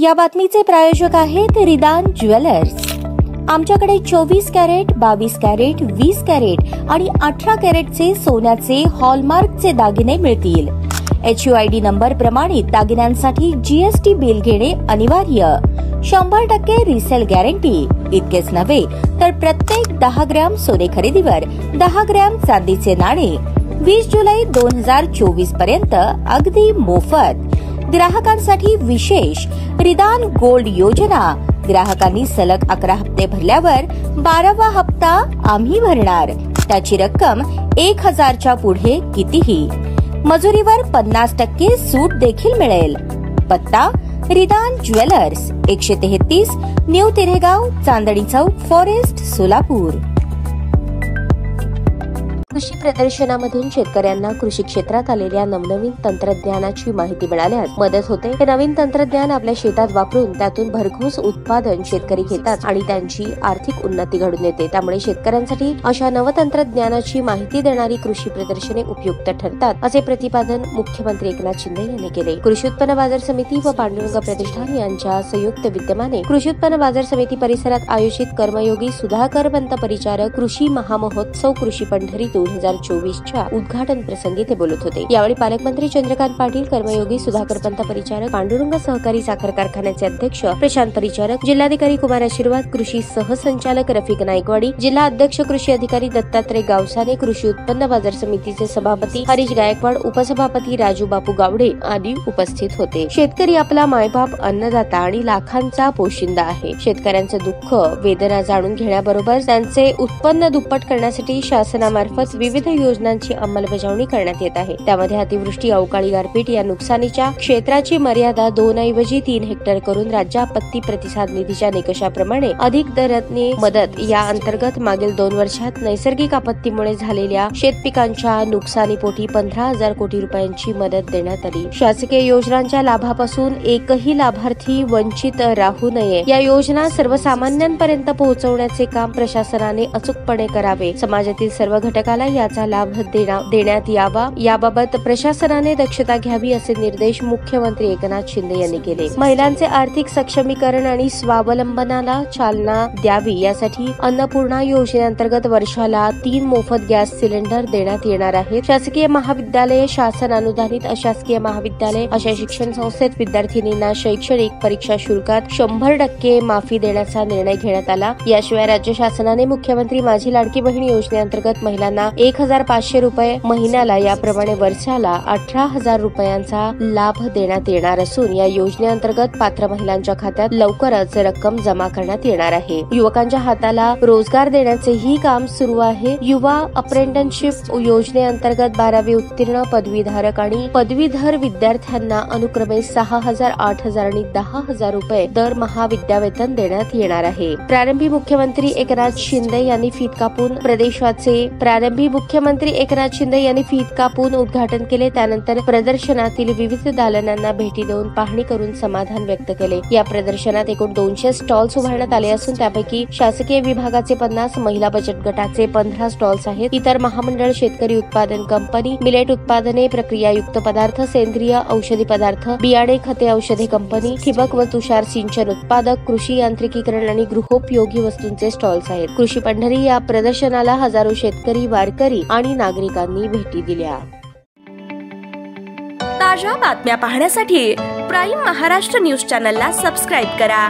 या बातमीचे प्रायोजक आहेत रिदान ज्वेलर्स। आमच्याकडे 24 कॅरेट, 22 कॅरेट, 20 कॅरेट आणि 18 कॅरेटचे सोन्याचे हॉलमार्कचे दागिने मिळतील। HUID नंबर प्रमाणित दागिन्यांसाठी GST बिल घेणे अनिवार्य। 100% रिसेल गॅरंटी। इतकेच नव्हे तर प्रत्येक 10 ग्रॅम सोने खरेदीवर 10 ग्रॅम चांदीचे नाणे 20 जुलै 2024 पर्यंत अगदी मोफत। ग्राहकांसाठी विशेष रिदान गोल्ड योजना। ग्राहकांनी सलग 11 हप्ते भरल्यावर 12वा हप्ता आम्ही भरणार। त्याची रक्कम 1000च्या पुढे कितीही। मजुरीवर 50% सूट देखील मिळेल। पत्ता रिदान jewellers, 133 new तिरेगाव, Chandni Chowk, forest, Solapur. कृषी प्रदर्शनामधून शेतकऱ्यांना कृषी क्षेत्रात आलेल्या नवनवीन तंत्रज्ञानाची माहिती मिळाल्यास मदत होते। हे नवीन तंत्रज्ञान आपल्या शेतात वापरून त्यातून भरघोस उत्पादन शेतकरी घेतात आणि त्यांची आर्थिक उन्नती घडून येते। त्यामुळे शेतकऱ्यांसाठी अशा नवतंत्रज्ञानाची माहिती देणारी कृषी प्रदर्शने उपयुक्त ठरतात, असे प्रतिपादन मुख्यमंत्री एकनाथ शिंदे यांनी केले। कृषी उत्पन्न बाजार समिती व पांडुरंग प्रतिष्ठान यांच्या संयुक्त विद्यमाने कृषी उत्पन्न बाजार समिती परिसरात आयोजित कर्मयोगी सुधाकर पंत परिचारक कृषी महामहोत्सव कृषी पंढरी 2024च्या उद्घाटन प्रसंगी ते बोलत होते। यावेळी पालकमंत्री चंद्रकांत पाटील, कर्मयोगी सुधाकर पंत परिचारक, पांडुरंग सहकारी साखर कारखान्याचे अध्यक्ष प्रशांत परिचारक, जिल्हाधिकारी कुमार आशीर्वाद, कृषी सहसंचालक रफिक नाईकवाडी, जिल्हा अध्यक्ष कृषी अधिकारी दत्तात्रय गावसाने, कृषी उत्पन्न बाजार समितीचे सभापती हरीश गायकवाड, उपसभापती राजू बापू गावडे आदी उपस्थित होते। शेतकरी आपला मायबाप, अन्नदाता आणि लाखांचा पोशिंदा आहे। शेतकऱ्यांचे दुःख, वेदना जाणून घेण्याबरोबर त्यांचे उत्पन्न दुप्पट करण्यासाठी शासनामार्फत विविध योजनांची अंमलबजावणी करण्यात येत आहे। त्यामध्ये अतिवृष्टी, अवकाळी गारपीट या नुकसानीच्या क्षेत्राची मर्यादा 2 ऐवजी 3 हेक्टर करून राज्य आपत्ती प्रतिसाद निधीच्या निकषाप्रमाणे अधिक दराने मदत या अंतर्गत मागील 2 वर्षात नैसर्गिक आपत्तीमुळे झालेल्या शेतपिकांच्या नुकसानीपोटी 15,000 कोटी रुपयांची मदत देण्यात आली। शासकीय योजनांच्या लाभापासून एकही लाभार्थी वंचित राहू नये, या योजना सर्वसामान्यांपर्यंत पोहोचवण्याचे काम प्रशासनाने अचूकपणे करावे। समाजातील सर्व घटकाला याचा लाभ देण्यात यावा, याबाबत प्रशासनाने दक्षता घ्यावी, असे निर्देश मुख्यमंत्री एकनाथ शिंदे यांनी केले। महिलांचे आर्थिक सक्षमीकरण आणि स्वावलंबनाला चालना द्यावी यासाठी अन्नपूर्णा योजनेअंतर्गत वर्षाला 3 मोफत गॅस सिलेंडर देण्यात येणार आहेत। शासकीय महाविद्यालये, शासन अनुदानित अशासकीय महाविद्यालय अशा शिक्षण संस्थेत विद्यार्थिनींना शैक्षणिक परीक्षा शुल्कात 100% माफी देण्याचा निर्णय घेण्यात आला। याशिवाय राज्य शासनाने मुख्यमंत्री माझी लाडकी बहीण योजनेअंतर्गत महिलांना 1,500 रुपये महिन्याला, याप्रमाणे वर्षाला 18,000 रुपयांचा लाभ देण्यात येणार असून या योजनेअंतर्गत पात्र महिलांच्या खात्यात लवकरच रक्कम जमा करण्यात येणार आहे। युवकांच्या हाताला रोजगार देण्याचेही काम सुरू आहे। युवा अप्रेंटिसशिप योजनेअंतर्गत 12वी उत्तीर्ण पदवीधारक आणि पदवीधर विद्यार्थ्यांना अनुक्रमे 6,000, 8,000 आणि 10,000 रुपये दरमहा विद्यावेतन देण्यात येणार आहे। प्रारंभी मुख्यमंत्री एकनाथ शिंदे यांनी फीत कापून उद्घाटन केले। त्यानंतर प्रदर्शनातील विविध दालनांना भेटी देऊन पाहणी करून समाधान व्यक्त केले। या प्रदर्शनात एकूण 200 स्टॉल्स उभारण्यात आले असून त्यापैकी शासकीय विभागाचे 50, महिला बचत गटाचे 15 स्टॉल्स आहेत। इतर महामंडळ, शेतकरी उत्पादन कंपनी, मिलेट उत्पादने, प्रक्रियायुक्त पदार्थ, सेंद्रिय औषधी पदार्थ, बियाणे, खते, औषधे कंपनी, ठिबक व तुषार सिंचन उत्पादक, कृषी यांत्रिकीकरण आणि गृहोपयोगी वस्तूंचे स्टॉल्स आहेत। कृषी पंढरी या प्रदर्शनाला हजारो शेतकरी, वारकरी आणि नागरिकांनी भेटी दिल्या। ताज्या बातम्या पाहण्यासाठी प्राईम महाराष्ट्र न्यूज चॅनलला सबस्क्राईब करा।